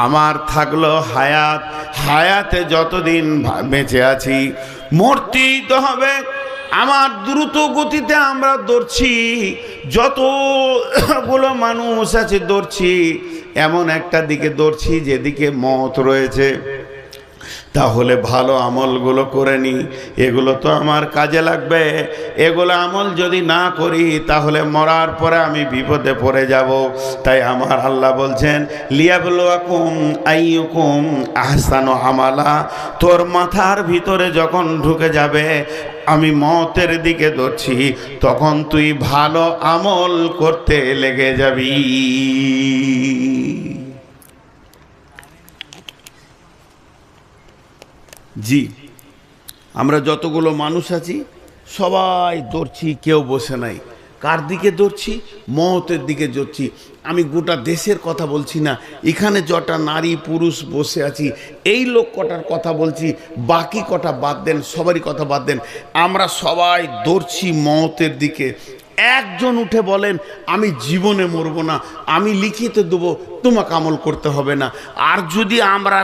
আমার থাকলো হায়াত, হায়াতে যতদিন বেঁচে আছি মরতেই তো হবে। আমার দ্রুত গতিতে আমরা দৌড়ছি, যতগুলো মানুষ আছে দৌড়ছি, এমন একটা দিকে দৌড়ছি যেদিকে মওত রয়েছে। তাহলে ভালো আমলগুলো করে নি, এগুলো তো আমার কাজে লাগবে। এগুলো আমল যদি না করি তাহলে মরার পরে আমি বিপদে পড়ে যাব। তাই আমার আল্লাহ বলছেন লিয়াবলুয়াকুম আইয়ুকুম আহসানু আমালা। তোর মাথার ভিতরে যখন ঢুকে যাবে আমি মওতের দিকে দৌড়ছি, তখন তুই ভালো আমল করতে লেগে যাবি। জি, আমরা যতগুলো মানুষ আছি সবাই দৌড়ছি, কেউ বসে নাই। কার দিকে দৌড়ছি? মওতের দিকে দৌড়ছি। আমি গোটা দেশের কথা বলছি না, এখানে যটা নারী পুরুষ বসে আছি এই লোক কটার কথা বলছি, বাকি কটা বাদ দেন, সবারই কথা বাদ দেন। আমরা সবাই দৌড়ছি মওতের দিকে। একজন উঠে বলেন আমি জীবনে মরব না, আমি লিখিত দেবো, তোমাকে আমল করতে হবে না। আর যদি আমরা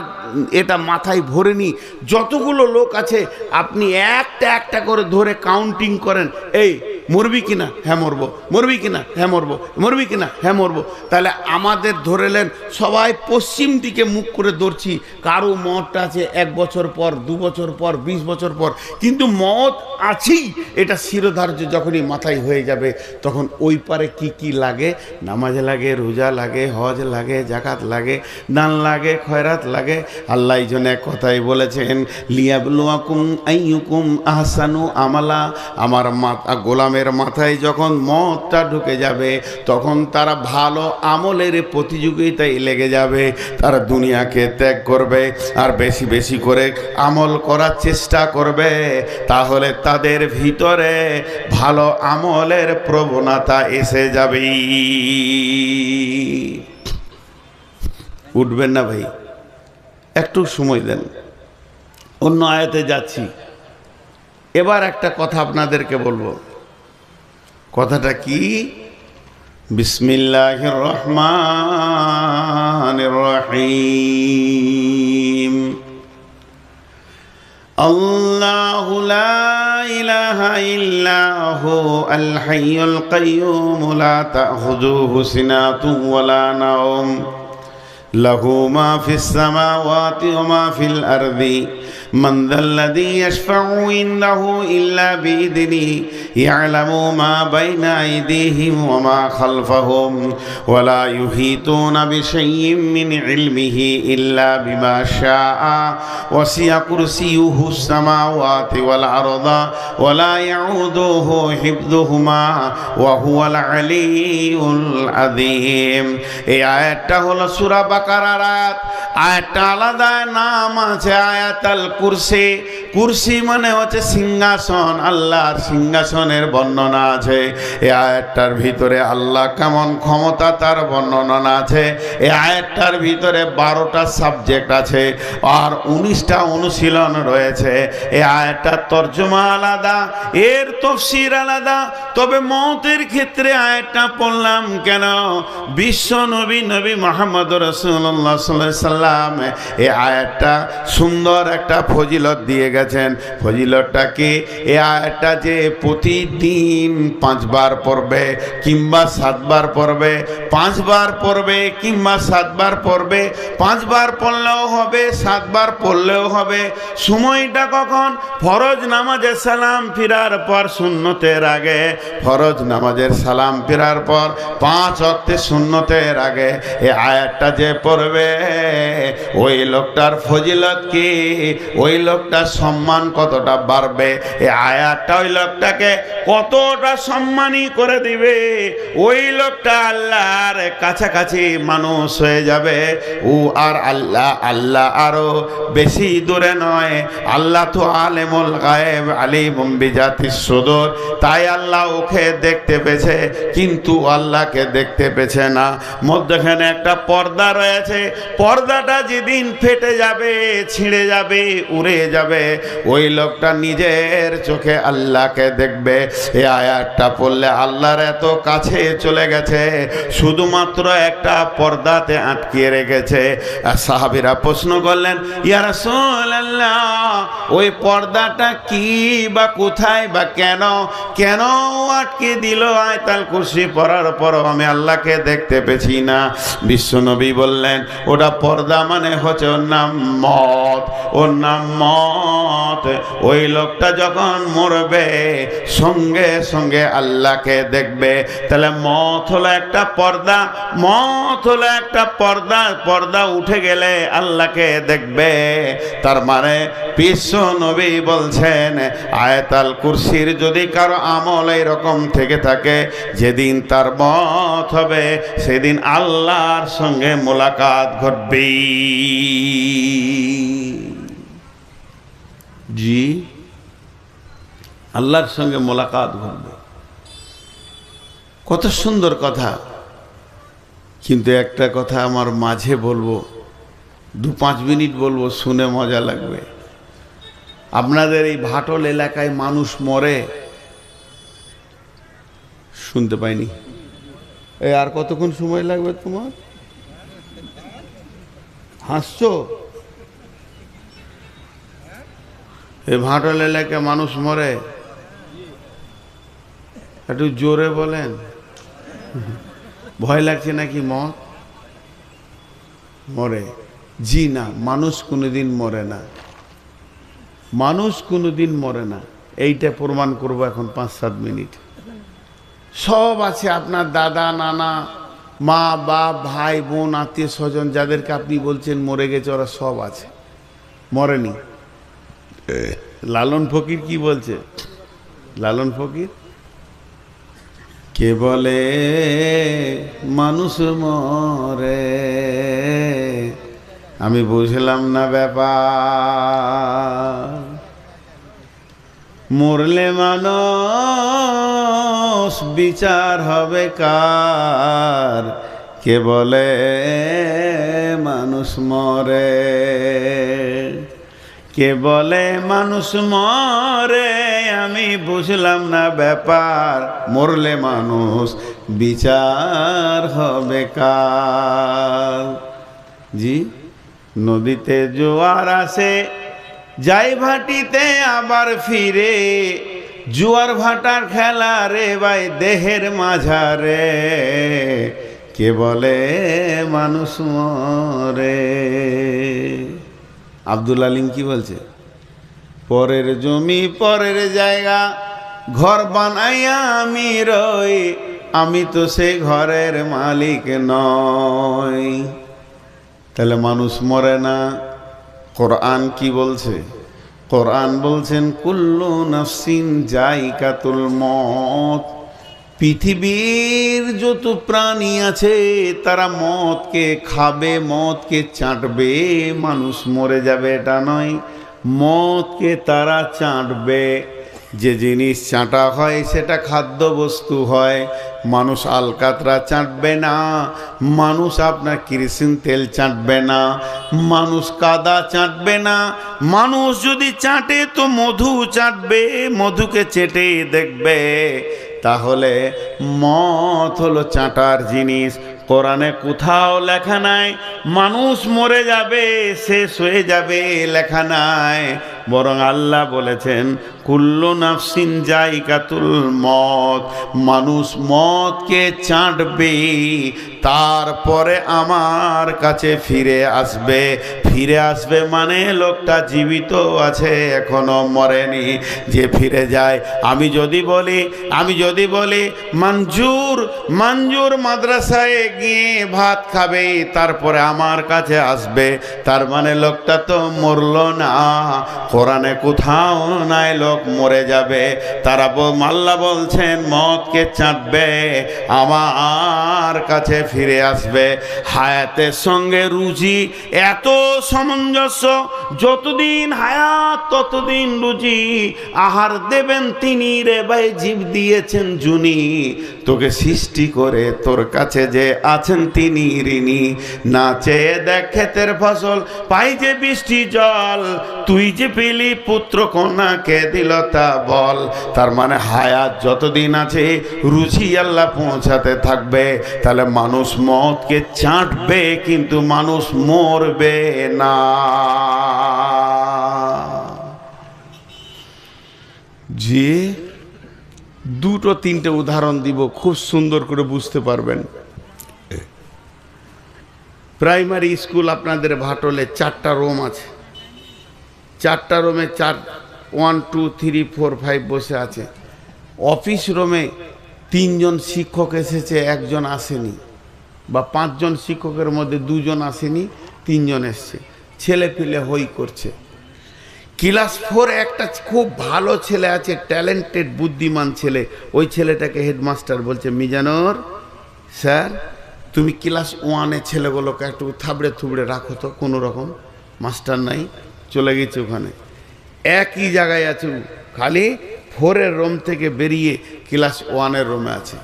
এটা মাথায় ভরে নিই, যতগুলো লোক আছে আপনি একটা একটা করে ধরে কাউন্টিং করেন, এই মরবি কিনা? হ্যাঁ মরবো। মরবি কিনা? হ্যাঁ মরবো। মরবি কিনা? হ্যাঁ মরবো। তাহলে আমাদের ধরেলেন সবাই পশ্চিম দিকে মুখ করে দৌড়ছি। কারো মতটা আছে 1 বছর পর, 2 বছর পর, 20 বছর পর, কিন্তু মত আছেই, এটা শিরোধার্য। যখনই মাথায় হয়ে যাবে তখন ওই পারে কি কি লাগে? নামাজ লাগে, রোজা লাগে, হজ লাগে, জাকাত লাগে, দান লাগে, খয়রাত লাগে। আল্লাহ এই জন্য এক কথাই বলেছেন লিয়াবলুয়াকুম আইয়ুকুম আহসানু আমালা। আমার গোলামের মাথায় যখন মতটা ঢুকে যাবে তখন তারা ভালো আমলের প্রতিযোগিতায় লেগে যাবে। তারা দুনিয়াকে ত্যাগ করবে আর বেশি বেশি করে আমল করার চেষ্টা করবে। তাহলে তাদের ভিতরে ভালো আমলের প্রবণতা এসে যাবে। উঠবেন না ভাই, একটু সময় দেন, অন্য আয়াতে যাচ্ছি। এবার একটা কথা আপনাদেরকে বলবো। কথাটা কি? বিসমিল্লাহির রহমানির রহিম। আল্লাহু লা ইলাহা ইল্লাহু আল হাইয়ুল কাইয়্যুম লা তাখুযুহু সিনাতুন ওয়া লা নাওম লাহু মা ফিস সামাওয়াতি ওয়া মা ফিল আরদি من ذا الذي يشفع عنده إلا بإذنه يعلم ما بين أيديهم وما خلفهم ولا يحيطون بشيء من علمه إلا بما شاء وسع كرسيه السماوات والأرض ولا يعوده حفظهما وهو العلي العظيم। এই আয়াতটা হলো সূরা বাকারার আয়াত। আয়াতটা আলাদা নাম আছে আয়াতুল কুরসি। কুরসি মানে হচ্ছে সিংহাসন, আল্লাহর সিংহাসনের বর্ণনা আছে এই আয়াতটার ভিতরে। আল্লাহ কেমন ক্ষমতা তার বর্ণনা আছে এই আয়াতটার ভিতরে। 12টা সাবজেক্ট আছে আর 19টা অনুশীলন রয়েছে। এই আয়াতটার তর্জমা আলাদা, এর তাফসীর আলাদা। তবে মওতের ক্ষেত্রে আয়াতটা পড়লাম কেন? বিশ্ব নবী নবী মুহাম্মদ রাসূলুল্লাহ সাল্লাল্লাহু আলাইহি সাল্লাম এই আয়াতটা সুন্দর একটা ফজিলত দিয়ে গেছেন। ফজিলতটা কি? এই আয়াতটা যে প্রতিদিন 5 বার পড়বে কিংবা 7 বার পড়বে, 5 বার পড়বে কিংবা 7 বার পড়বে, 5 বার পড়লেও হবে, 7 বার পড়লেও হবে। সময়টা কখন? ফরজ নামাজের সালাম ফিরার পর, সুন্নতের আগে। ফরজ নামাজের সালাম ফিরার পর 5 ওয়াক্তের সুন্নতের আগে এই আয়াতটা যে পড়বে ওই লোকটার ফজিলত কি, ওই লোকটার সম্মান কতটা বাড়বে। এই আয়াতটা ওই লোকটাকে কতটা সম্মানী করে দিবে। ওই লোকটা আল্লাহর কাছাকাছি মানুষ হয়ে যাবে। ও আর আল্লাহ, আল্লাহ আরো বেশি দূরে নয়। আল্লাহ তো আলিমুল গায়েব আলিমুম বিজাতিস সুদূর। তাই আল্লাহ ওকে দেখতে পেয়েছে কিন্তু আল্লাহকে দেখতে পেয়েছে না। মধ্যখানে একটা পর্দা রয়েছে। রয়েছে, পর্দাটা যেদিন ফেটে যাবে, ছিঁড়ে যাবে, উড়ে যাবে, ওই লোকটা নিজের চোখে আল্লাহকে দেখবে। এই আয়াতটা পড়লে আল্লাহর এত কাছে চলে গেছে, শুধুমাত্র একটা পর্দাতে আটকিয়ে রেখেছে। আর সাহাবীরা প্রশ্ন করলেন, ইয়া রাসূলুল্লাহ, ওই পর্দাটা কি বা কোথায় বা কেন আটকে দিল? আয়াতুল কুরসি পড়ার পরও আমি আল্লাহকে দেখতে পেছি না। বিশ্বনবী বললেন, ওটা পর্দা মানে হচ্ছে ওর নাম মত, ওর নাম মত। ওই লোকটা যখন মরবে সঙ্গে সঙ্গে আল্লাহকে দেখবে। তাহলে মত হলো একটা পর্দা, মত হলো একটা পর্দা, পর্দা উঠে গেলে আল্লাহকে দেখবে। তার মানে বিশ্ব নবী বলছেন, আয়াতুল কুরসির যদি কারো আমল এরকম থেকে থাকে, যেদিন তার মত হবে সেদিন আল্লাহর সঙ্গে মোলাকাত ঘটবে। জি, আল্লাহর সঙ্গে মোলাকাত ঘটবে। কত সুন্দর কথা। কিন্তু একটা কথা আমার মাঝে বলবো, 2-5 মিনিট বলবো, শুনে মজা লাগবে। আপনাদের এই ভাটল এলাকায় মানুষ মরে, শুনতে পাইনি। এই আর কতক্ষণ সময় লাগবে তোমার? হাসছো? এই ভাটল এলাকায় মানুষ মরে, একটু জোরে বলেন। ভয় লাগছে নাকি? মত মরে? জি না, মানুষ কোনোদিন মরে না, মানুষ কোনোদিন মরে না। এইটা প্রমাণ করবো এখন 5-7 মিনিট। সব আছে, আপনার দাদা, নানা, মা, বাপ, ভাই, বোন, আত্মীয় স্বজন, যাদেরকে আপনি বলছেন মরে গেছে, ওরা সব আছে, মরেনি। লালন ফকির কি বলছে? লালন ফকির কে বলে মানুষ মরে, আমি বুঝলাম না ব্যাপার। মরলে মানুষ বিচার হবে কার? কে বলে মানুষ মরে, কে বলে মানুষ মরে, আমি বুঝলাম না ব্যাপার। মরলে মানুষ বিচার হবে কার? জি, নদীতে জোয়ার আসে, যাই ভাটিতে আবার ফিরে, জোয়ার ভাটার খেলা রে ভাই দেহের মাঝারে, কে বলে মানুষ মরে। আব্দুল আলিম কি বলছে? পরের জমি পরের জায়গা, ঘর বানাইয়া আমি রই, আমি তো সে ঘরের মালিক নই। তাহলে মানুষ মরে না। কোরআন কি বলছে? কোরআন বলছেন, কুল্লু নাফসিন যায়িকাতুল মত। পৃথিবীর যত প্রাণী আছে তারা মদকে খাবে, মদকে চাটবে। মানুষ মরে যাবে এটা নয়, মদকে তারা চাটবে। যে জিনিস চাটা হয় সেটা খাদ্য বস্তু হয়। মানুষ আলকাতরা চাটবে না, মানুষ আপনার কিরোসিন তেল চাটবে না, মানুষ কাদা চাটবে না। মানুষ যদি চাটে তো মধু চাটবে, মধুকে চেটে দেখবে। তাহলে মদ হলো চাটার জিনিস। কোরআনে কোথাও লেখা নাই মানুষ মরে যাবে, শেষ হয়ে যাবে, লেখা নাই। বরং আল্লাহ বলেছেন, কুল্লু নাফসিন যায়িকাতুল মত। মানুষ মদকে চাটবে, তারপরে আমার কাছে ফিরে আসবে। ফিরে আসবে মানে লোকটা জীবিত আছে, এখনো মরেনি। যে ফিরে যায়, আমি যদি বলি মঞ্জুর মাদ্রাসায় গিয়ে ভাত খাবে, তারপরে আমার কাছে আসবে, তার মানে লোকটা তো মরলো না। কোরআনে কোথাও নাই লোক মরে যাবে। তারা আল্লাহ বলছেন মদকে চাটবে, আমার কাছে ফিরে আসবে। হায়াতের সঙ্গে রুজি এত সামঞ্জস্য, যতদিন হায়াত ততদিন রুজি। আহার দেবেন তিনি রে ভাই, জীব দিয়েছেন জুনি। তোকে সৃষ্টি করে তোর কাছে যে আছেন তিনি ঋণী। না চেয়ে দেখ ক্ষেতের ফসল, পাই যে বৃষ্টি জল, তুই যে পেলি পুত্র কন্যা কে দিল তা বল। তার মানে হায়াত যতদিন আছে রুচি আল্লাহ পৌঁছাতে থাকবে। তাহলে মানুষ মওতকে চাটবে কিন্তু মানুষ মরবে না। যে দুটো তিনটে উদাহরণ দিব, খুব সুন্দর করে বুঝতে পারবেন। প্রাইমারি স্কুল আপনাদের ভাটলে 4টা রুম আছে, 4টা রুমে 1 2 3 4 5 বসে আছে। অফিস রুমে 3 জন শিক্ষক এসেছে, 1 জন আসেনি, বা 5 জন শিক্ষকের মধ্যে 2 জন আসেনি, 3 জন এসছে। ছেলে পিলে হই করছে। ক্লাস 4 একটা খুব ভালো ছেলে আছে, ট্যালেন্টেড বুদ্ধিমান ছেলে। ওই ছেলেটাকে হেডমাস্টার বলছে, মিজানুর স্যার তুমি ক্লাস 1-এ ছেলেগুলোকে একটু থাবড়ে থুবড়ে রাখো তো, কোনো রকম। মাস্টার নাই, চলে গেছে ওখানে। একই জায়গায় আছে, খালি 4-এর রুম থেকে বেরিয়ে ক্লাস 1-এর রুমে আছে।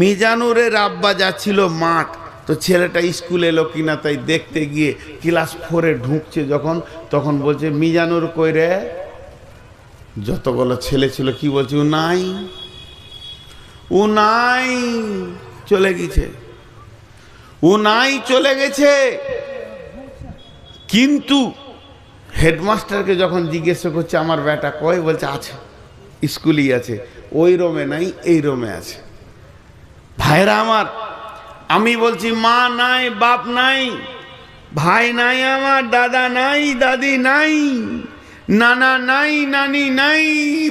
মিজানুরের আব্বা যাচ্ছিল মাঠ, তো ছেলেটা স্কুলে এলো কিনা তাই দেখতে গিয়ে ক্লাস 4-এ ঢুকছে যখন, তখন বলছে, মিজানুর কই রে? যতগুলো ছেলে ছিল কি বলছে, ও নাই, ও নাই, চলে গেছে, ও নাই, চলে গেছে। কিন্তু হেডমাস্টারকে যখন জিজ্ঞেস করছে আমার বেটা কয়, বলছে আছে, স্কুলেই আছে, ওই রুমে নাই, এই রুমে আছে। ভাইরা আমার, আমি বলছি মা নাই, বাপ নাই, ভাই নাই, আমার দাদা নাই, দাদি নাই, নানা নাই, নানি নাই,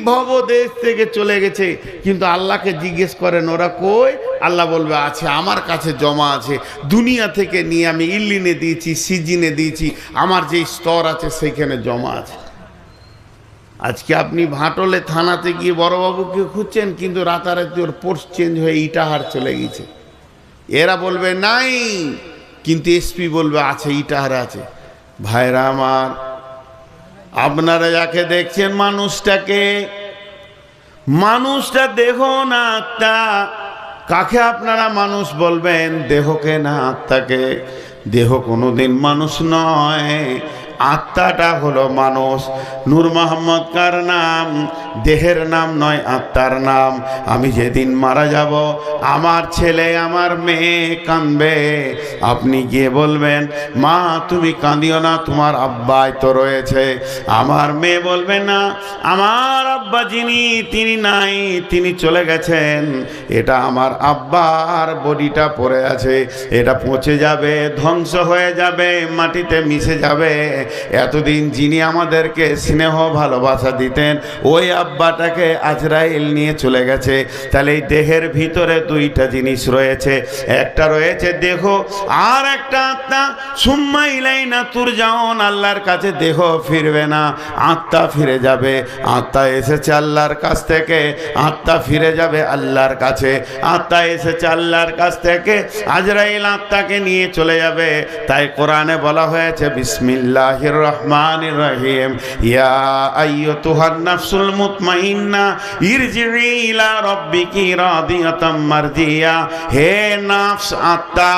ভবদেশ থেকে চলে গেছে। কিন্তু আল্লাহকে জিজ্ঞেস করেন ওরা কই? আল্লাহ বলবে আছে, আমার কাছে জমা আছে। দুনিয়া থেকে নিয়ে আমি ইল্লিনে দিয়েছি, সিজিনে দিয়েছি, আমার যে স্তর আছে সেইখানে জমা আছে। আজকে আপনি ভাটলে থানাতে গিয়ে বড়বাবুকে খুঁজছেন, কিন্তু রাতারাতি ওর পোস্ট চেঞ্জ হয়ে ইটাহার চলে গেছে। এরা বলবে নাই, কিন্তু এসপি বলবে আছে, ইটাহারে আছে। ভাইরা আমার, আপনারা যাকে দেখছেন মানুষটাকে, মানুষটা দেহ না আত্মা। কাকে আপনারা মানুষ বলবেন? দেহকে না আত্মাকে। দেহ কোনোদিন মানুষ নয়, আত্মাটা হলো মানুষ। নূর মোহাম্মদ কার নাম? দেহের নাম নয়, আত্মার নাম। আমি যেদিন মারা যাব, আমার ছেলে আমার মেয়ে কাঁদবে, আপনি গিয়ে বলবেন, মা তুমি কাঁদিও না, তোমার আব্বাই তো রয়েছে। আমার মেয়ে বলবে, না আমার আব্বা যিনি, তিনি নাই, তিনি চলে গেছেন। এটা আমার আব্বার বডিটা পড়ে আছে, এটা পচে যাবে, ধ্বংস হয়ে যাবে, মাটিতে মিশে যাবে। এতদিন যিনি আমাদেরকে স্নেহ ভালোবাসা দিতেন, ওই আব্বাটাকে আজরাইল নিয়ে চলে গেছে। তাহলে এই দেহের ভিতরে 2টা জিনিস রয়েছে, একটা রয়েছে দেহ, আর একটা আত্মা। সুম্মা ইলাইনা তুরজাউন, আল্লাহর কাছে দেহ ফিরবে না, আত্মা ফিরে যাবে। আত্মা এসেছে আল্লাহর কাছ থেকে, আত্মা ফিরে যাবে আল্লাহর কাছে। আত্মা এসেছে আল্লাহর কাছ থেকে, আজরাইল আত্মাকে নিয়ে চলে যাবে। তাই কোরআনে বলা হয়েছে, বিসমিল্লাহির রহমানির রহিম, ইয়া আইয়ুতুহান নাফসুল মুতমাইন্না ইরজিই ইলা রাব্বিকি রাদিয়াতাম মারদিয়া। হে নাফস, আত্মা,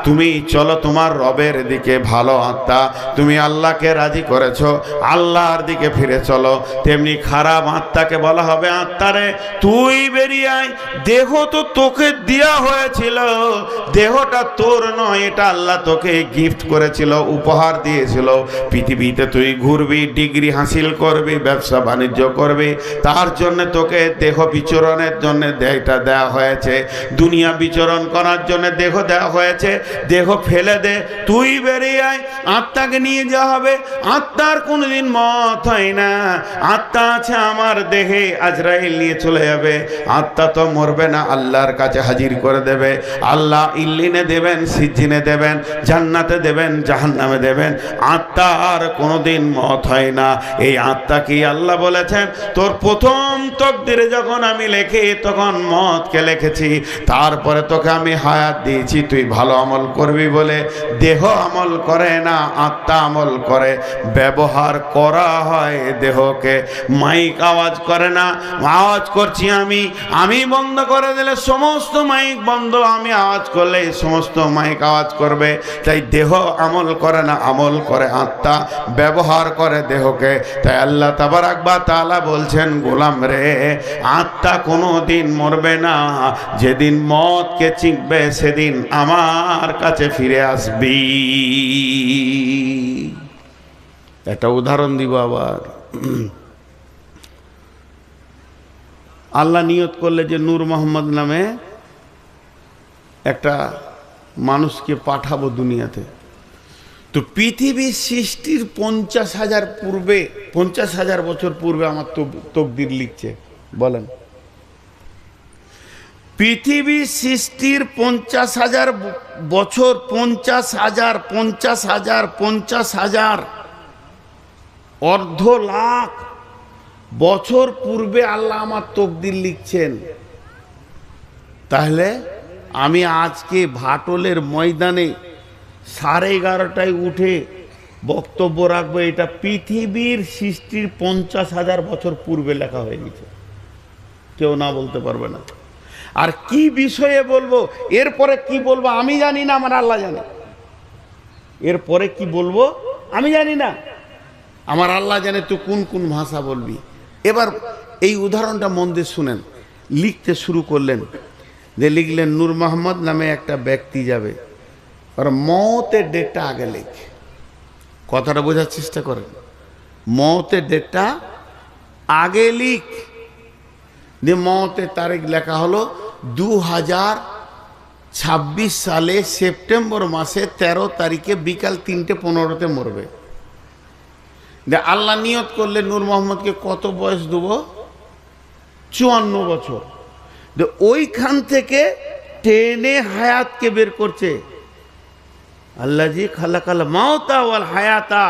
তুমি চলো তোমার রবের দিকে। ভালো আত্মা, তুমি আল্লাহকে রাজি করেছো, আল্লাহর দিকে ফিরে চলো। তেমনি খারাপ আত্মাকে বলা হবে, আত্মারে তুই বেরিয়ে আয়। দেহ তো তোকে দেয়া হয়েছিল, দেহটা তোর নয়, এটা আল্লাহ তোকে গিফট করেছিল, উপহার দিয়েছিল। পৃথিবীতে তুই ঘুরবি, ডিগ্রি হাসিল করবি, ব্যবসা বাণিজ্য করবি, তার জন্য তোকে দেহ বিচরণের জন্য দেহটা দেওয়া হয়েছে। দুনিয়া বিচরণ করার জন্য দেহ দেওয়া হয়েছে। দেহ ফেলে দে, তুই বেরিয়ে আয়। আত্মাকে নিয়ে যাওয়া হবে। আত্মার কোনোদিন মত হয় না। আত্মা আছে আমার দেহে, আজরাইল নিয়ে চলে যাবে। আত্মা তো মরবে না, আল্লাহর কাছে হাজির করে দেবে। আল্লাহ ইল্লিনে দেবেন, সিজ্জিনে দেবেন, জান্নাতে দেবেন, জাহান্নামে দেবেন। আত্মা আর কোনোদিন মত হয় না। এই আত্মা কি আল্লাহ বলেছেন, তোর তোর প্রথম তকদিরে যখন আমি লেখি তখন মতকে লিখেছি, তারপরে তোকে আমি হায়াত দিয়েছি, তুই ভালো আমল করবি বলে। দেহ আমল করে না, আত্মা আমল করে। ব্যবহার করা হয় দেহকে, মাইক আওয়াজ করে না। আওয়াজ করছি আমি বন্ধ করে দিলে সমস্ত মাইক বন্ধ, আমি আওয়াজ করলে সমস্ত মাইক আওয়াজ করবে। তাই দেহ আমল করে না, আমল করে আত্মা, ব্যবহার করে দেহকে। তাই আল্লাহ তাবারাক ওয়া তাআলা বলছেন, গোলাম রে, আত্মা কোনো দিন মরবে না। যেদিন মতকে চিনবে সেদিন আমার কাছে ফিরে আসবি। একটা উদাহরণ দিব আবার। আল্লাহ নিয়ত করলে যে নূর মোহাম্মদ নামে একটা মানুষকে পাঠাবো দুনিয়াতে, তো পৃথিবীর সৃষ্টির 50,000 পূর্বে, 50,000 বছর পূর্বে আমার তকদির লিখছে। বলেন, পৃথিবীর সৃষ্টির 50,000 বছর, 50,000, 50,000, 50,000 অর্ধ লাখ বছর পূর্বে আল্লাহ আমার তকদির লিখছেন। তাহলে আমি আজকে ভাটলের ময়দানে 11:30টায় উঠে বক্তব্য রাখবো, এটা পৃথিবীর সৃষ্টির 50,000 বছর পূর্বে লেখা হয়ে গেছে, কেউ না বলতে পারবে না। আর কি বিষয়ে বলবো, এরপরে কি বলবো আমি জানি না, আমার আল্লাহ জানে। এরপরে কি বলবো আমি জানি না, আমার আল্লাহ জানে তুই কোন কোন ভাষা বলবি। এবার এই উদাহরণটা মন দিয়ে শুনেন। লিখতে শুরু করলেন, যে লিখলেন নূর মোহাম্মদ নামে একটা ব্যক্তি যাবে, আর মতের ডেটটা আগে লেখ। কথাটা বোঝার চেষ্টা করেন, মতের ডেটটা আগে লিখ। যে মতের তারিখ লেখা হলো 2026 সালে সেপ্টেম্বর মাসে 13 তারিখে বিকাল 3:15 মরবে। যে আল্লাহ নিয়ত করলে নূর মোহাম্মদকে কত বয়স দেব? 54 বছর। যে ওইখান থেকে টেনে হায়াতকে বের করছে। আল্লাহ জি খালাকাল মাউতা ওয়াল হায়াতা,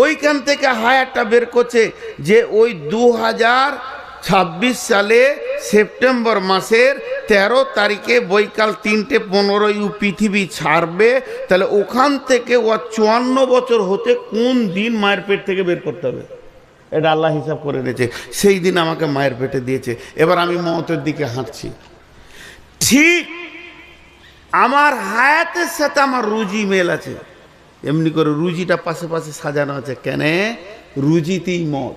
ওইখান থেকে হায়াতটা বের করছে। যে ওই 2026 সালে সেপ্টেম্বর মাসের 13 তারিখে বৈকাল 3:15 পৃথিবী ছাড়বে। তাহলে ওখান থেকে ও 54 বছর হতে কোন দিন মায়ের পেট থেকে বের করতে হবে, এটা আল্লাহ হিসাব করে নিয়েছে। সেই দিন আমাকে মায়ের পেটে দিয়েছে। এবার আমি মওতের দিকে হাঁটছি, ঠিক আমার হায়াতের সাথে আমার রুজি মেল আছে। এমনি করে রুজিটা পাশে পাশে সাজানো আছে। কেন? রুজিতেই মত,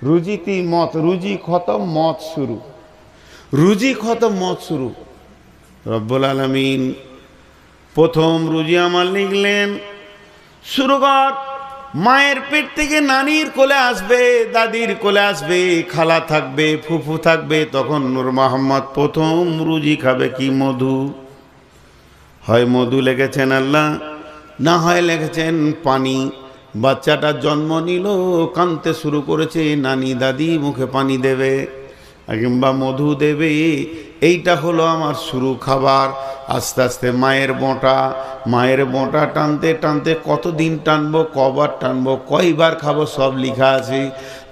রুজিতেই মত। রুজি খতম, মত শুরু। রুজি খতম, মত শুরু। রব্বুল আলামিন প্রথম রুজি আমার লিখলেন, শুরু কর। মায়ের পেট থেকে নানির কোলে আসবে, দাদির কোলে আসবে, খালা থাকবে, ফুফু থাকবে। তখন নূর মোহাম্মদ প্রথম রুজি খাবে কি? মধু। হয় মধু লেগেছেন আল্লাহ, না হয় লেগেছেন পানি। বাচ্চাটা জন্ম নিল, কাঁদতে শুরু করেছে, নানি দাদি মুখে পানি দেবে কিংবা মধু দেবে। এইটা হলো আমার শুরু খাবার। আস্তে আস্তে মায়ের বোঁটা টানতে টানতে কতদিন টানবো, কবার টানবো, কয়বার খাবো, সব লেখা আছে।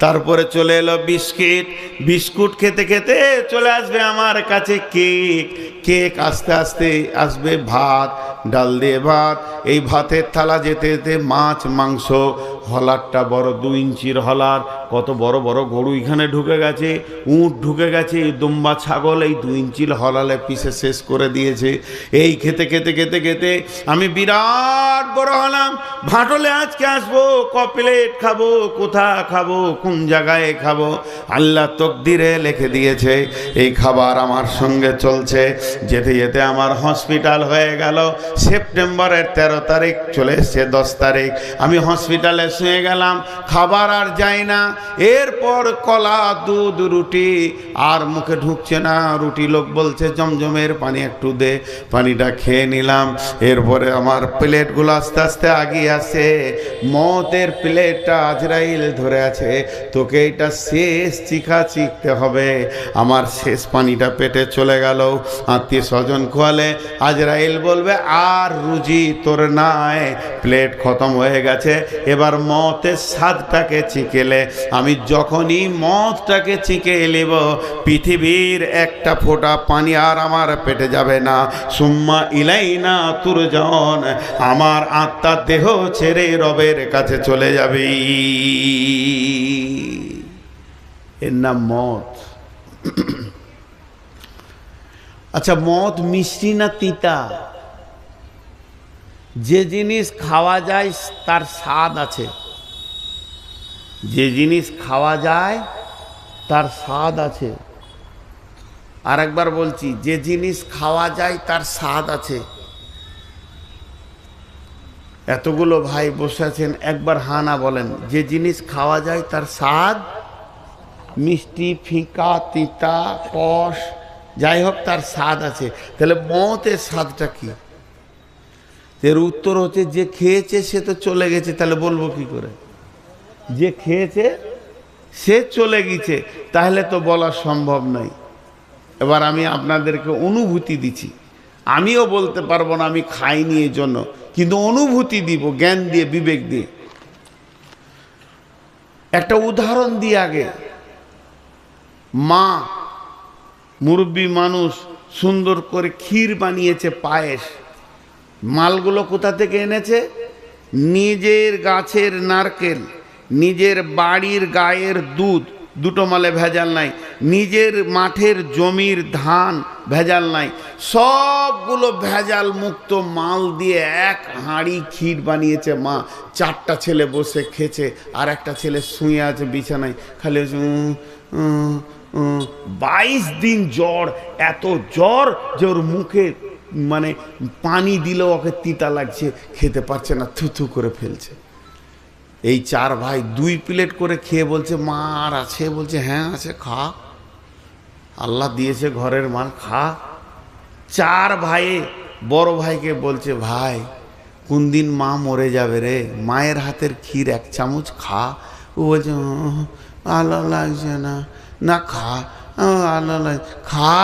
তারপরে চলে এলো বিস্কিট। বিস্কুট খেতে খেতে চলে আসবে আমার কাছে কেক। আস্তে আস্তে আসবে ভাত, ডাল দিয়ে ভাত। এই ভাতের থালা যেতে যেতে মাছ, মাংস। হলারটা বড়, 2 ইঞ্চির হলার। কত বড় বড় গরু এখানে ঢুকে গেছে, উঁট ঢুকে গেছে, দুম্বা ছাগল এই 2 ইঞ্চির হলালে পিসে শেষ করে দিয়েছে। এই খেতে খেতে খেতে খেতে আমি বিরাট বড় হলাম। ভাটলে আজকে আসবো, ক প্লেট খাবো, কোথা খাবো, কোন জায়গায় খাবো, আল্লাহ তকদিরে লিখে দিয়েছে। এই খাবার আমার সঙ্গে চলছে। যেতে যেতে আমার হসপিটাল হয়ে গেল। সেপ্টেম্বরের 13 তারিখ চলে এসছে 10 তারিখ। আমি হসপিটালে শুয়ে গেলাম, খাবার আর যায় না। এরপর কলা, দুধ, রুটি আর মুখে ঢুকছে না। রুটি লোক বলছে জমজমের পানি একটু দে, পানিটা খেয়ে নিলাম। এরপরে আমার প্লেটগুলো আস্তে আস্তে আগিয়ে আসে। মতের প্লেটটা আজরাইল ধরে আছে, তোকে এটা শেষ চিখতে হবে। আমার শেষ পানিটা পেটে চলে গেল। আত্মীয় স্বজন খোয়ালে আজরাইল বলবে আর রুজি তোর নাই, প্লেট খতম হয়ে গেছে। এবার মতের স্বাদটাকে চিকেলে আমি যখনই মদটাকে ছিঁকে নেব পৃথিবীর একটা ফোঁটা পানি আর আমার পেটে যাবে না। সুম্মা ইলাইনা তুরজাউন, আমার আত্মা দেহ ছেড়ে রবের কাছে চলে যাবে। এর নাম মদ। আচ্ছা, মদ মিষ্টি না তিতা? যে জিনিস খাওয়া যায় তার স্বাদ আছে, যে জিনিস খাওয়া যায় তার স্বাদ আছে। আর একবার বলছি, যে জিনিস খাওয়া যায় তার স্বাদ আছে। এতগুলো ভাই বসে আছেন, একবার হানা বলেন, যে জিনিস খাওয়া যায় তার স্বাদ, মিষ্টি, ফিকা, তিতা, কষ, যাই হোক তার স্বাদ আছে। তাহলে মতের স্বাদটা কি? এর উত্তর হচ্ছে, যে খেয়েছে সে তো চলে গেছে, তাহলে বলবো কি করে? যে খেয়েছে সে চলে গেছে, তাহলে তো বলা সম্ভব নয়। এবার আমি আপনাদেরকে অনুভূতি দিচ্ছি, আমিও বলতে পারবো না আমি খাইনি এই জন্য, কিন্তু অনুভূতি দিব জ্ঞান দিয়ে, বিবেক দিয়ে। একটা উদাহরণ দিয়ে আগে, মা মুরব্বী মানুষ সুন্দর করে ক্ষীর বানিয়েছে, পায়েস। মালগুলো কোথা থেকে এনেছে? নিজের গাছের নারকেল, নিজের বাড়ির গায়ের দুধ, দুটো মালে ভেজাল নাই, নিজের মাঠের জমির ধান ভেজাল নাই, সবগুলো ভেজাল মুক্ত মাল দিয়ে এক হাঁড়ি ক্ষীর বানিয়েছে মা। 4টা ছেলে বসে খেয়েছে, আর একটা ছেলে শুয়ে আছে বিছানায়, খালি 22 দিন জ্বর, এত জ্বর যে ওর মুখে মানে পানি দিলেও ওকে তিতা লাগছে, খেতে পারছে না, থুথু করে ফেলছে। এই 4 ভাই 2 প্লেট করে খেয়ে বলছে, মা আর আছে? বলছে হ্যাঁ আছে, খা, আল্লাহ দিয়েছে ঘরের মাল, খা। 4 ভাই বড় ভাইকে বলছে, ভাই কোন দিন মা মরে যাবে রে, মায়ের হাতের ক্ষীর 1 চামচ খা। ও বলছে আল্লাহ লাগছে না, না খা, আল্লাহ খা।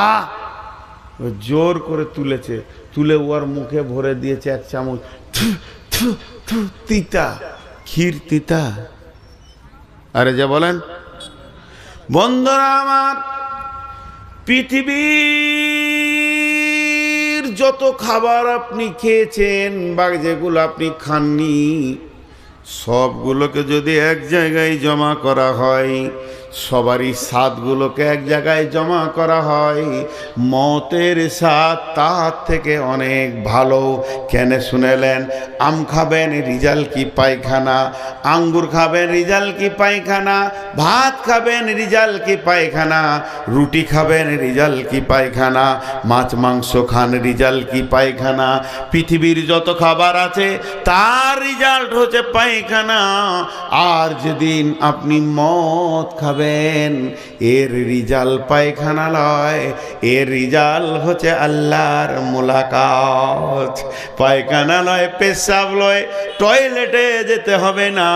জোর করে তুলেছে, তুলে ওর মুখে ভরে দিয়েছে 1 চামচ। তিতা ক্ষীর, তিতা। আরে যা বলেন বন্ধুরা আমার, পৃথিবীর যত খাবার আপনি খেয়েছেন বা যেগুলো আপনি খাননি, সবগুলোকে যদি এক জায়গায় জমা করা হয়, সবারই স্বাদগুলোকে এক জায়গায় জমা করা হয়, মতের স্বাদ তার থেকে অনেক ভালো। কেন শুনেলেন? আম খাবেন, রিজাল কি পায়খানা, আঙ্গুর খাবেন, রিজাল কি পায়খানা, ভাত খাবেন, রিজাল কি পায়খানা, রুটি খাবেন, রিজাল কি পায়খানা, মাছ মাংস খান, রিজাল কি পায়খানা। পৃথিবীর যত খাবার আছে তার রিজাল্ট হচ্ছে পায়খানা। আর যেদিন আপনি মদ খাবেন, এর রিজাল্ট পায়খানা লয়, এর রিজাল্ট হচ্ছে আল্লাহর মুলাকাত। পায়খানা লয়, পেশাব লয়, টয়লেটে যেতে হবে না।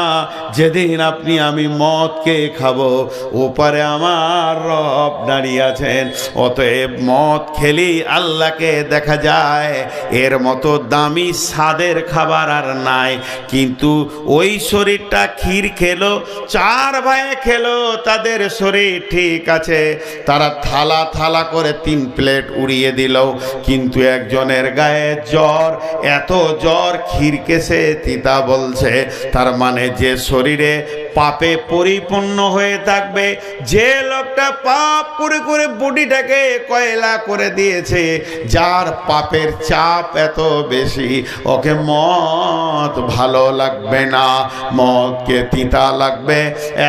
যেদিন আপনি আমি মদকে খাবো, ওপারে আমার রব দাঁড়িয়ে আছেন। অতএব মদ খেলেই আল্লাহকে দেখা যায়, এর মতো দামি স্বাদের খাবার আর নাই। কিন্তু ওই শরীরটা ক্ষীর খেলো, 4 ভাই খেলো, তাদের শরীর ঠিক আছে, তারা থালা থালা করে 3 প্লেট উড়িয়ে দিল। কিন্তু একজনের গায়ে জ্বর, এত জ্বর ক্ষীরকে সে তিতা বলছে। তার মানে যে শরীরে পাপে পরিপূর্ণ হয়ে থাকবে, যে লোকটা পাপ করে করে বডিটাকে কয়লা করে দিয়েছে, যার পাপের চাপ এত বেশি, ওকে মদ ভালো লাগবে না, মদকে তিতা লাগবে,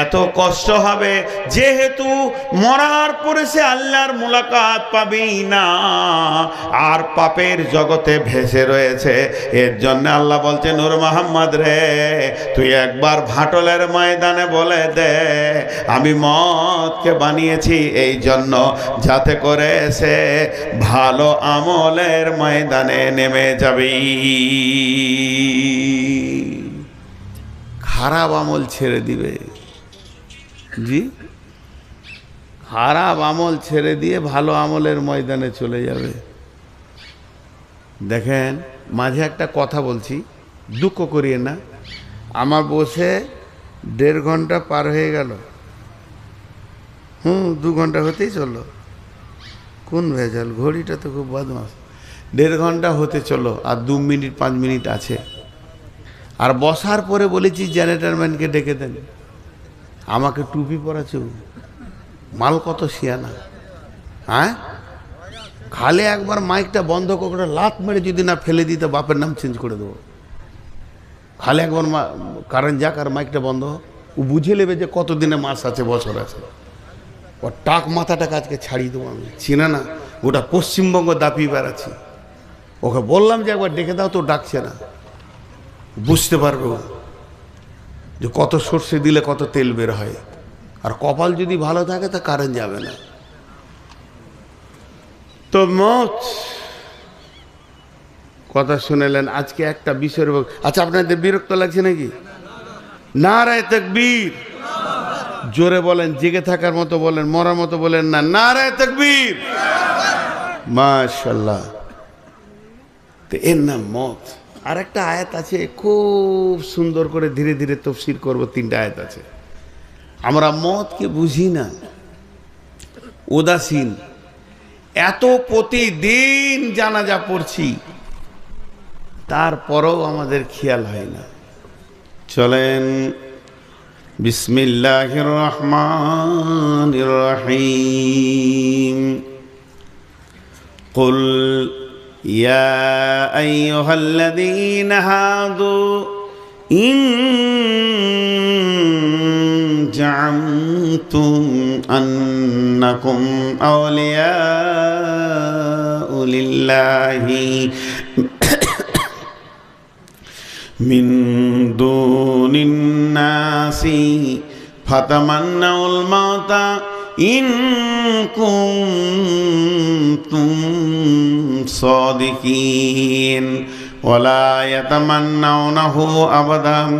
এত কষ্ট হবে। যেহেতু মরার পরে সে আল্লাহর মুলাকাত পাবেই না, আর পাপের জগতে ভেসে রয়েছে। এর জন্য আল্লাহ বলছে, নূর মোহাম্মদ রে, তুই একবার ভাটলের ময়দানে বলে দে, আমি মদকে বানিয়েছি এই জন্য যাতে করে সে ভালো আমলের ময়দানে নেমে যাবি। খারাপ আমল ছেড়ে দিবে, জি, খারাপ আমল ছেড়ে দিয়ে ভালো আমলের ময়দানে চলে যাবে। দেখেন, মাঝে একটা কথা বলছি, দুঃখ করিয়ে না, আমার বসে 1.5 ঘন্টা পার হয়ে গেল। 2 ঘন্টা হতেই চললো। কোন ভেজাল, ঘড়িটা তো খুব বদমাস। 1.5 ঘন্টা হতে চলো, আর 2 মিনিট 5 মিনিট আছে। আর বসার পরে বলেছি জেনারেটরম্যানকে ডেকে দেন, আমাকে টুপি পরাচ্ছে। মাল কত শিয়ানা, হ্যাঁ? খালে একবার মাইকটা বন্ধ করে লাত মেরে যদি না ফেলে দিতে, বাপের নাম চেঞ্জ করে দেবো। খালে একবার কারেন্ট যাক আর মাইকটা বন্ধ, ও বুঝে নেবে যে কতদিনে মাস আছে, বছর আছে। ওর টাক মাথাটাকে আজকে ছাড়িয়ে দেবো আমি, চিনা না, গোটা পশ্চিমবঙ্গ দাপিয়ে বেড়াচ্ছি। ওকে বললাম যে একবার ডেকে দাও, তো ডাকছে না। বুঝতে পারবে ও যে কত সর্ষে দিলে কত তেল বের হয়। আর কপাল যদি ভালো থাকে তা কারেন্ট যাবে না। তো মত কথা শুনেলেন। আজকে একটা বিষয়ের, আচ্ছা আপনাদের বিরক্ত লাগছে নাকি? নারায়ে তাকবীর, জোরে বলেন, জেগে থাকার মতো বলেন, মরার মতো বলেন না। নারায়ে তাকবীর, মাশাআল্লাহ। তো এর নাম মত। আর একটা আয়াত আছে, খুব সুন্দর করে ধীরে ধীরে তাফসীর করব। 3টা আয়াত আছে। আমরা মতকে বুঝি না, উদাসীন। এত প্রতিদিন জানাজা পড়ছি, তারপরেও আমাদের খেয়াল হয় না। চলেন বিসমিল্লাহির রহমানির রহিম। কুল ইয়া আইয়ুহাল্লাযীনা হাদু ইন জা'আমতুম আন্নাকুম আওলিয়াউ লিল্লাহি মিন দুনিন নাসি ফাতামান্নাউল মাউতা ইন কুনতুম সাদিকিন ওয়ালা ইয়াতামান্নাউনাহু আবাদান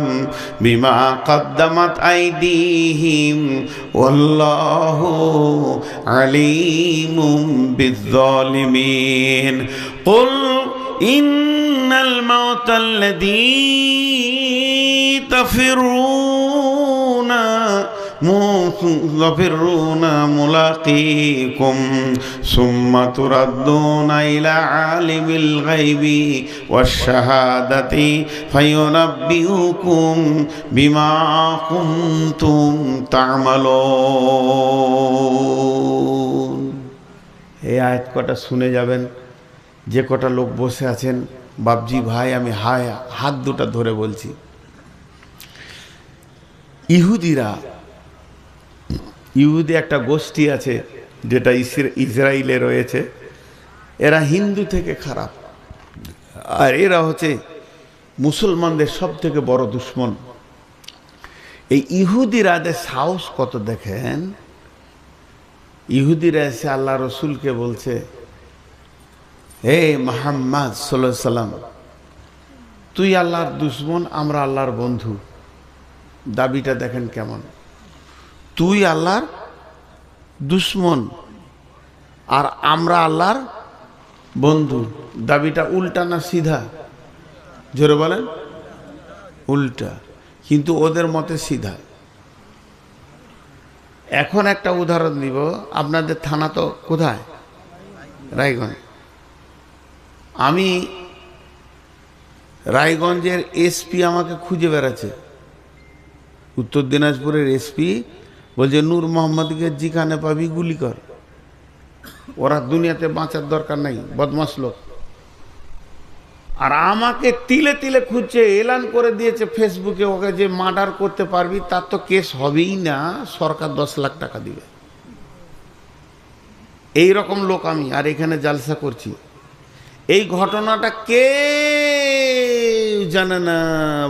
বিমা কদ্দামাত আইদিহিম ওয়াল্লাহু আলীমুম বিয-যালিমিন। কুল ইন্নাল মাউতাল্লাযী তাফিরুনা মুলাকীকুম সুম্মা তুরাদ্দুনা ইলা আলিমিল গায়বি ওয়াশ-শাহাদাতি ফায়ুনাব্বিউকুম বিমা কুনতুম তা'মালুন। এই আয়াত কটা শুনে যাবেন। যে কটা লোক বসে আছেন, বাপজি ভাই, আমি হাত দুটা ধরে বলছি, ইহুদি একটা গোষ্ঠী আছে যেটা ইসরায়েলে রয়েছে। এরা হিন্দু থেকে খারাপ, আর এরা হচ্ছে মুসলমানদের সব থেকে বড় দুশ্মন। এই ইহুদিরা সাহস কত দেখেন। ইহুদিরা এসে আল্লাহ রসুলকে বলছে, হে মুহাম্মদ সাল্লাল্লাহু আলাইহি সাল্লাম, তুই আল্লাহর দুশ্মন, আমরা আল্লাহর বন্ধু। দাবিটা দেখেন কেমন। তুই আল্লাহর দুশ্মন আর আমরা আল্লাহর বন্ধু। দাবিটা উল্টা না সিধা? জোরে বলেন। উল্টা, কিন্তু ওদের মতে সিধা। এখন একটা উদাহরণ দিব। আপনাদের থানা তো কোথায়? রায়গঞ্জ। আমি রায়গঞ্জের এসপি আমাকে খুঁজে বেড়াচ্ছে। উত্তর দিনাজপুরের এসপি বলছে, নূর মোহাম্মদকে যেখানে পাবি গুলি কর। ওরা দুনিয়াতে বাঁচার দরকার নাই, বদমাশ লোক। আর আমাকে তিলে তিলে খুঁজছে, এলান করে দিয়েছে ফেসবুকে, ওকে যে মার্ডার করতে পারবি তার তো কেস হবেই না, সরকার 10 লাখ টাকা দিবে। এই রকম লোক আমি, আর এখানে জালসা করছি। এই ঘটনাটা কে জানে না,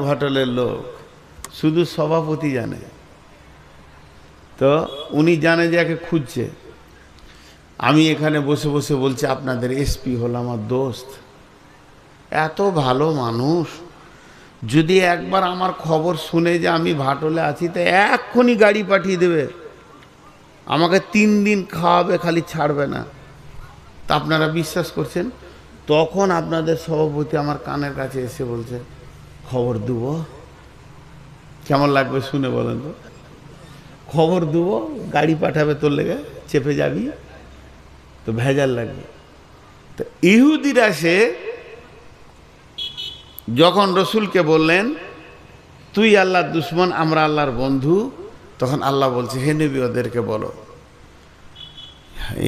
ভাটলের লোক, শুধু সভাপতি জানে। তো উনি জানে যে একে খুঁজছে। আমি এখানে বসে বসে বলছি, আপনাদের এসপি হল আমার দোস্ত, এত ভালো মানুষ। যদি একবার আমার খবর শুনে যে আমি ভাটলে আছি, তো এক্ষুনি গাড়ি পাঠিয়ে দেবে, আমাকে 3 দিন খাওয়াবে, খালি ছাড়বে না। তা আপনারা বিশ্বাস করছেন? তখন আপনাদের সভাপতি আমার কানের কাছে এসে বলছে, খবর দেবো। কেমন লাগবে শুনে বলেন তো? খবর দেবো, গাড়ি পাঠাবে তোর লেগে, চেপে যাবি, তো ভেজাল লাগবে। তো ইহুদিরা সে যখন রসুলকে বললেন তুই আল্লাহর দুশ্মন, আমরা আল্লাহর বন্ধু, তখন আল্লাহ বলছে হে নবী ওদেরকে বলো,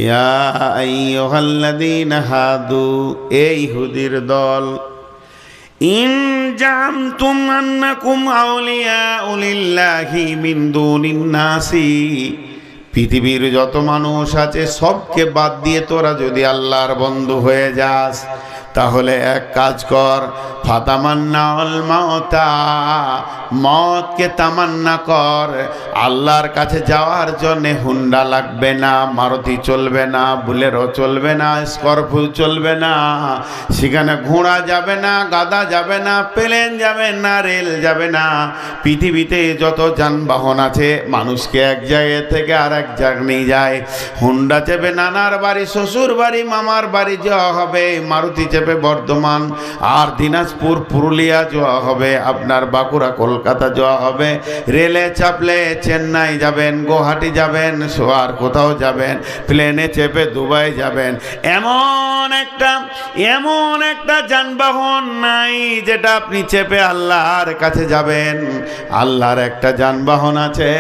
ইয়া আইয়ুহাল্লাযীনা হাদু, এ ইহুদির দল, ইন জামতুম আন্নাকুম আউলিয়াউ লিল্লাহি মিন দুনিন নাসি, পৃথিবীর যত মানুষ আছে সবকে বাদ দিয়ে তোরা যদি আল্লাহর বন্ধু হয়ে যাস, তাহলে এক কাজ কর, ফাতামান্নাউল মাউতা, মতকে তামান্না কর। আল্লাহর কাছে যাওয়ার জন্যে হুন্ডা লাগবে না, মারুতি চলবে না, বুলেরো চলবে না, স্করপিও চলবে না, সেখানে ঘোড়া যাবে না, গাধা যাবে না, প্লেন যাবে না, রেল যাবে না। পৃথিবীতে যত যানবাহন আছে মানুষকে এক জায়গা থেকে আর এক জায়গায় নিয়ে যায়। হুন্ডা চেপে নানার বাড়ি, শ্বশুর বাড়ি, মামার বাড়ি যাওয়া হবে, মারুতি চেপে বর্ধমান আর দিনাজপুর, পুরুলিয়া যাওয়া হবে, আপনার বাঁকুড়া, কলকাতা যাওয়া হবে। রেলে চাপলে চেন্নাই যাবেন, গুয়াহাটি যাবেন, আর কোথাও যাবেন। প্লেনে চেপে দুবাই যাবেন। এমন একটা যানবাহন নাই যেটা আপনি চেপে আল্লাহর কাছে যাবেন। আল্লাহর একটা যানবাহন আছে,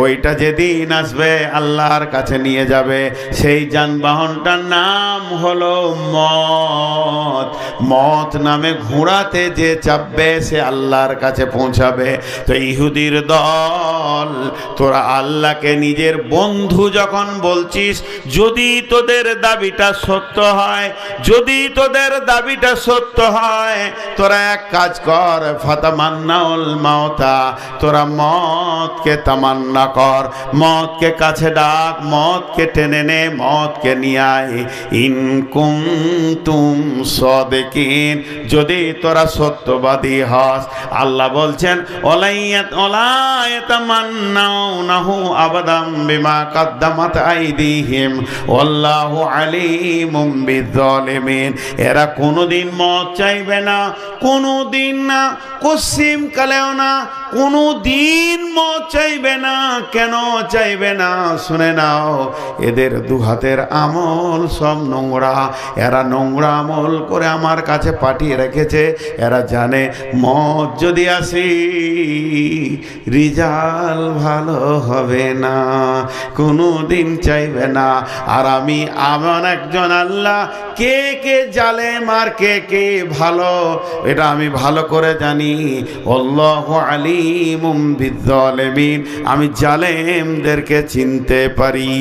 ওইটা যেদিন আসবে আল্লাহর কাছে নিয়ে যাবে। সেই যানবাহনটার নাম হলো মত। মত নামে ঘোড়াতে যে চাপবে সে আল্লাহর কাছে পৌঁছাবে। তো ইহুদির দল, তোরা আল্লাহকে নিজের বন্ধু যখন বলছিস, যদি তোদের দাবিটা সত্য হয়, যদি তোদের দাবিটা সত্য হয়, তোরা এক কাজ কর, ফাতামান্নাউল মাউতা, তোরা মতকে তামান্না কর, মতকে কাছে ডাক, মতকে টেনে নে, মতকে নিয়ে আয়। ইন কুনতুম সাদিকিন, যদি তোরা সত্যবাদী হস। আল্লাহ বলছেন ওয়ালায়াতামান্নাউনাহু আবাদাম বিমা কাদ্দামাত আইদিহিম ওয়াল্লাহু আলিমুম বিযালিমিন। এরা কোনোদিন মত চাইবে না, কোনোদিন না, কসিম কালেও না, কোনোদিন মত চাইবে না। কেন চাইবে না? শুনে নাও, এদের দু হাতের আমল সব নোংরা। এরা নোংরা আমল করে আমার কাছে পাঠিয়ে রেখেছে। এরা জানে মত যদি আসি রিজাল্ট ভালো হবে না, কোনো দিন চাইবে না। আর আমি এমন একজন আল্লাহ, কে কে জালেম আর কে কে ভালো এটা আমি ভালো করে জানি। আল্লাহু আলিমুম বিযালিমিন, আমি জালেমদেরকে চিনতে পারি।